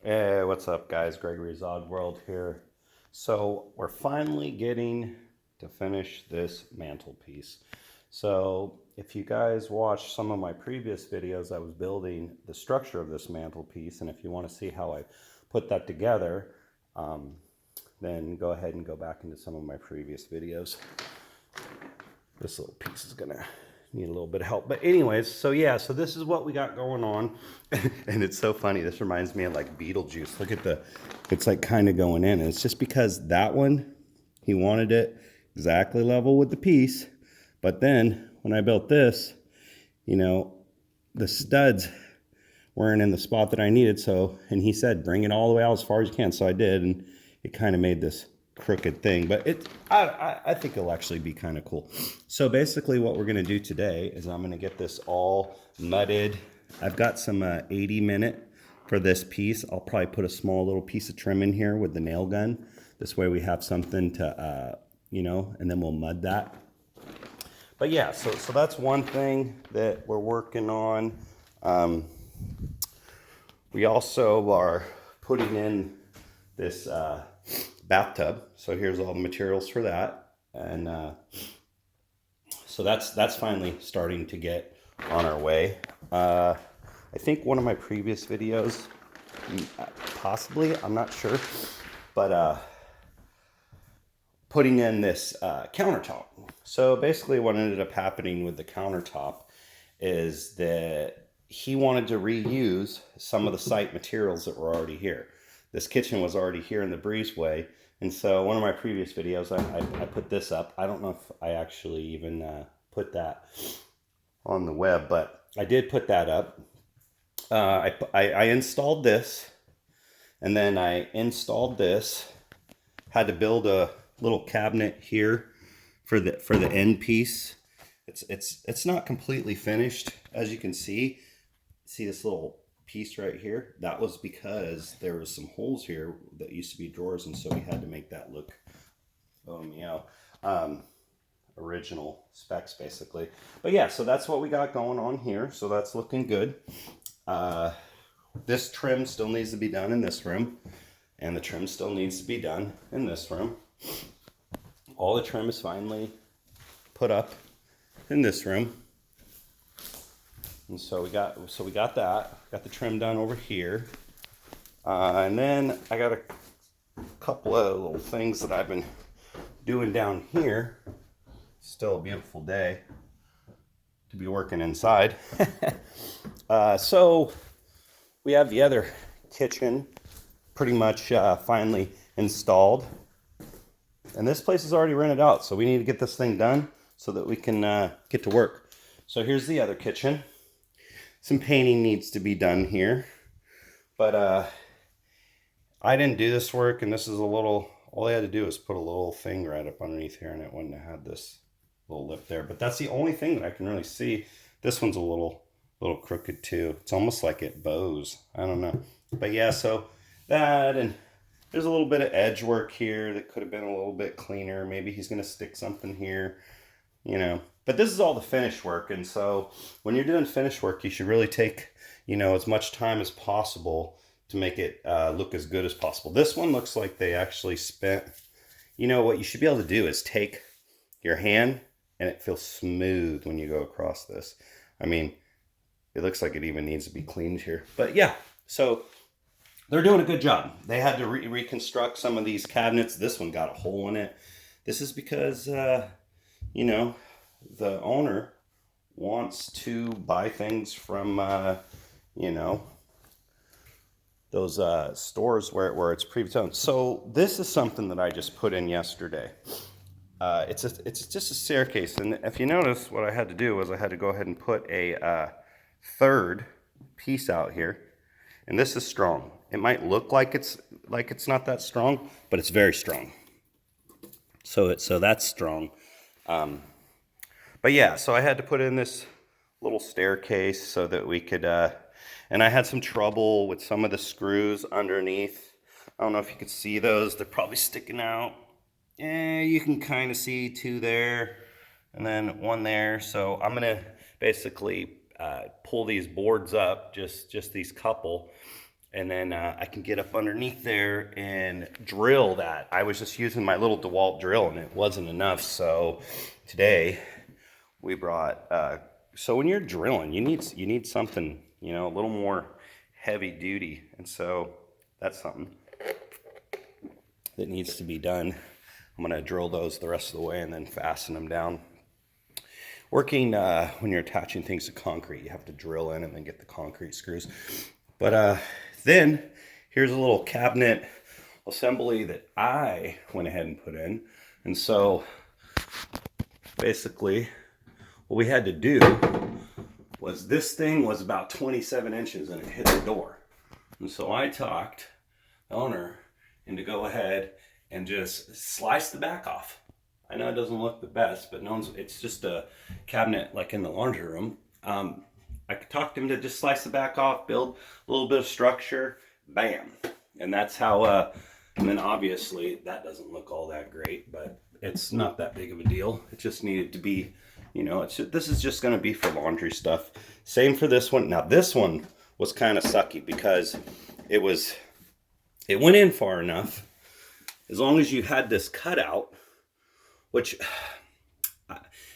Hey, what's up, guys? Gregory's Odd World here. So, we're finally getting to finish this mantelpiece. So, if you guys watched some of my previous videos, I was building the structure of this mantelpiece. And if you want to see how I put that together, then go ahead and go back into some of my previous videos. This little piece is gonna need a little bit of help, but anyways, so yeah, so this is what we got going on. And it's so funny, this reminds me of like Beetlejuice. Look at it's like kind of going in, and it's just because that one, he wanted it exactly level with the piece. But then when I built this, you know, the studs weren't in the spot that I needed. So, and he said bring it all the way out as far as you can, so I did, and it kind of made this crooked thing, but I think it'll actually be kind of cool. So basically what we're going to do today is I'm going to get this all mudded. I've got some 80-minute for this piece. I'll probably put a small little piece of trim in here with the nail gun. This way we have something to, and then we'll mud that. But yeah, so that's one thing that we're working on. We also are putting in this bathtub, so here's all the materials for that, and so that's finally starting to get on our way. I think one of my previous videos, possibly, I'm not sure, but putting in this countertop. So basically what ended up happening with the countertop is that he wanted to reuse some of the site materials that were already here. This kitchen was already here in the breezeway, and so one of my previous videos, I put this up. I don't know if I actually even put that on the web, but I did put that up. I installed this, and then I installed this. Had to build a little cabinet here for the end piece. It's not completely finished, as you can see. See this little piece right here? That was because there was some holes here that used to be drawers, and so we had to make that look original specs basically. But yeah, so that's what we got going on here, so that's looking good. This trim still needs to be done in this room, and the trim still needs to be done in this room. All the trim is finally put up in this room. And so we got that. Got the trim done over here. And then I got a couple of little things that I've been doing down here. Still a beautiful day to be working inside. So we have the other kitchen pretty much finally installed. And this place is already rented out, so we need to get this thing done so that we can get to work. So here's the other kitchen. Some painting needs to be done here, but I didn't do this work, and this is all I had to do is put a little thing right up underneath here, and it wouldn't have had this little lip there. But that's the only thing that I can really see. This one's a little crooked too. It's almost like it bows. I don't know. But yeah, so that, and there's a little bit of edge work here that could have been a little bit cleaner. Maybe he's going to stick something here, But this is all the finish work, and so when you're doing finish work, you should really take, as much time as possible to make it look as good as possible. This one looks like they actually spent, what you should be able to do is take your hand, and it feels smooth when you go across this. I mean, it looks like it even needs to be cleaned here. But yeah, so they're doing a good job. They had to reconstruct some of these cabinets. This one got a hole in it. This is because, the owner wants to buy things from, those stores where it's previously owned. So this is something that I just put in yesterday. It's just a staircase, and if you notice, what I had to do was I had to go ahead and put a third piece out here, and this is strong. It might look like it's not that strong, but it's very strong. So that's strong. But yeah, so I had to put in this little staircase so that we could, and I had some trouble with some of the screws underneath. I don't know if you could see those. They're probably sticking out. You can kind of see two there, and then one there. So I'm gonna basically pull these boards up, just these couple, and then I can get up underneath there and drill that. I was just using my little DeWalt drill and it wasn't enough, so today we brought, so when you're drilling, you need something, you know, a little more heavy duty, and so that's something that needs to be done. I'm gonna drill those the rest of the way and then fasten them down. Working, when you're attaching things to concrete, you have to drill in and then get the concrete screws. But then here's a little cabinet assembly that I went ahead and put in. And so basically what we had to do was, this thing was about 27 inches and it hit the door. And so I talked the owner into go ahead and just slice the back off. I know it doesn't look the best, but no one's, it's just a cabinet like in the laundry room. I talked him to just slice the back off, build a little bit of structure, bam. And that's how, and then obviously that doesn't look all that great, but it's not that big of a deal. It just needed to be, you know, this is just gonna be for laundry stuff. Same for this one. Now this one was kind of sucky because it went in far enough, as long as you had this cutout, which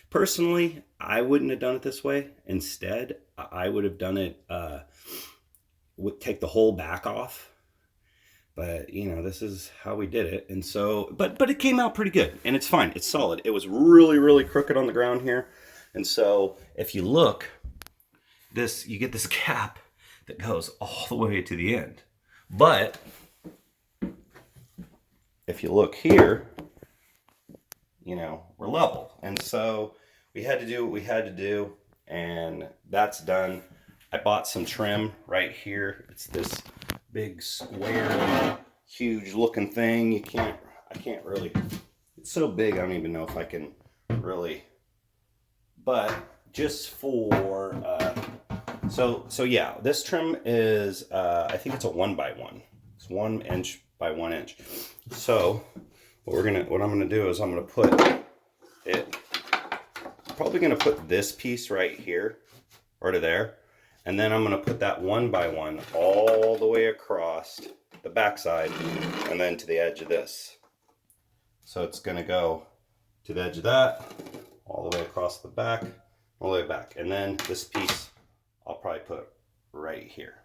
personally, I wouldn't have done it this way. Instead, I would have done it, would take the whole back off. But, you know, this is how we did it. And so, but it came out pretty good. And it's fine. It's solid. It was really, really crooked on the ground here. And so, if you look, you get this cap that goes all the way to the end. But, if you look here, you know, we're level. And so we had to do what we had to do, and that's done. I bought some trim right here. It's this big square, huge looking thing. I can't really, it's so big I don't even know if I can really, but just for, so yeah, this trim is, I think it's a 1x1. It's 1 inch by 1 inch. So what I'm gonna do is I'm gonna put it, probably gonna put this piece right here or to there, and then I'm gonna put that 1x1 all the way across the backside and then to the edge of this. So it's gonna go to the edge of that, all the way across the back, all the way back, and then this piece I'll probably put right here.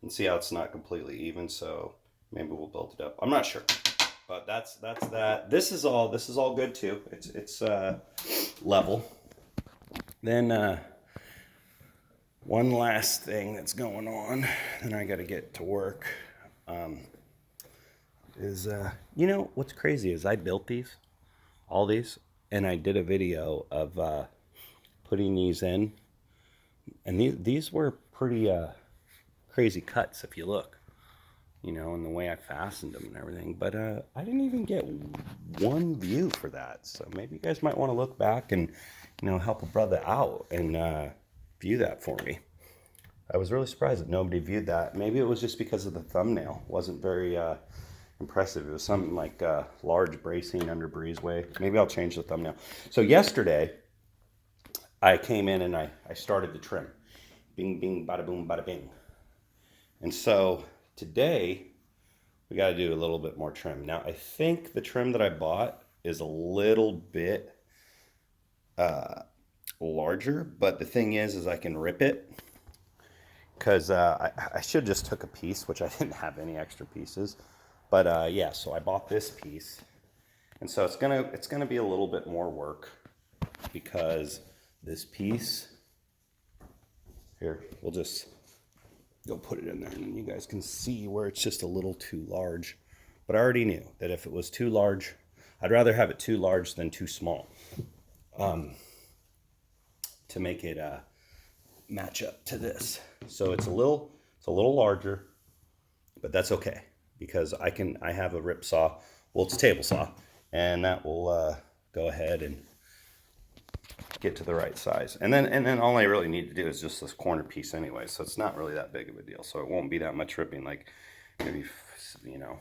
And see how it's not completely even, so maybe we'll build it up. I'm not sure. But that's that. This is all good too. It's level. Then one last thing that's going on, and I got to get to work. Is you know what's crazy is I built all these, and I did a video of putting these in, and these were pretty crazy cuts if you look. You know, and the way I fastened them and everything. But I didn't even get one view for that. So maybe you guys might want to look back and, you know, help a brother out and view that for me. I was really surprised that nobody viewed that. Maybe it was just because of the thumbnail. It wasn't very impressive. It was something like large bracing under breezeway. Maybe I'll change the thumbnail. So yesterday, I came in and I started the trim. Bing, bing, bada boom, bada bing. And so today, we got to do a little bit more trim. Now, I think the trim that I bought is a little bit larger, but the thing is I can rip it, because I should just took a piece, which I didn't have any extra pieces. But yeah, so I bought this piece, and so it's gonna be a little bit more work, because this piece here, we'll just go put it in there and you guys can see where it's just a little too large. But I already knew that if it was too large, I'd rather have it too large than too small, to make it match up to this. So it's a little larger, but that's okay, because I have a rip saw. Well, it's a table saw, and that will go ahead and get to the right size. And then all I really need to do is just this corner piece anyway, so it's not really that big of a deal. So it won't be that much ripping, like maybe, you know,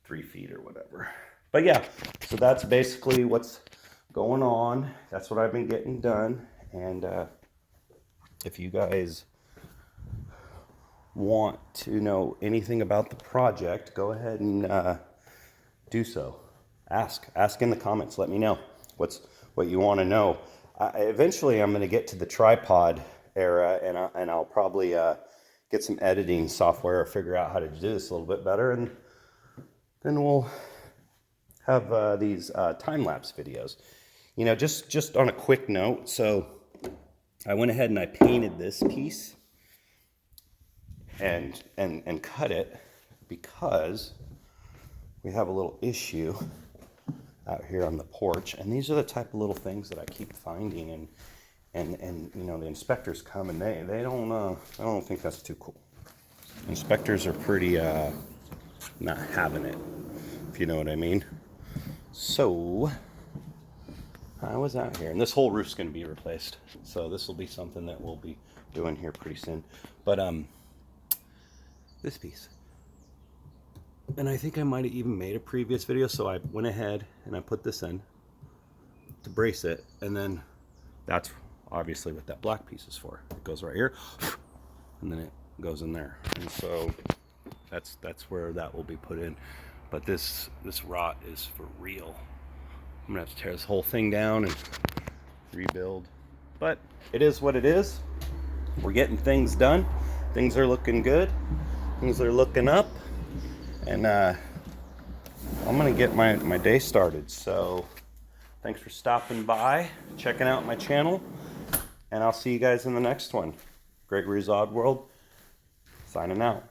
3 feet or whatever. But yeah, so that's basically what's going on. That's what I've been getting done. And if you guys want to know anything about the project, go ahead and do so. Ask in the comments. Let me know what you want to know. Eventually, I'm going to get to the tripod era, and I'll probably get some editing software or figure out how to do this a little bit better, and then we'll have these time-lapse videos. You know, just on a quick note, so I went ahead and I painted this piece and cut it because we have a little issue out here on the porch, and these are the type of little things that I keep finding, and you know, the inspectors come and they don't think that's too cool. Inspectors are pretty not having it, if you know what I mean. So I was out here, and this whole roof's going to be replaced, so this will be something that we'll be doing here pretty soon. But this piece, and I think I might have even made a previous video, so I went ahead and I put this in to brace it, and then that's obviously what that black piece is for. It goes right here, and then it goes in there, and so that's where that will be put in. But this rot is for real. I'm gonna have to tear this whole thing down and rebuild, but it is what it is. We're getting things done. Things are looking good. Things are looking up, and I'm gonna get my day started. So thanks for stopping by, checking out my channel, and I'll see you guys in the next one. Gregory's Odd World, signing out.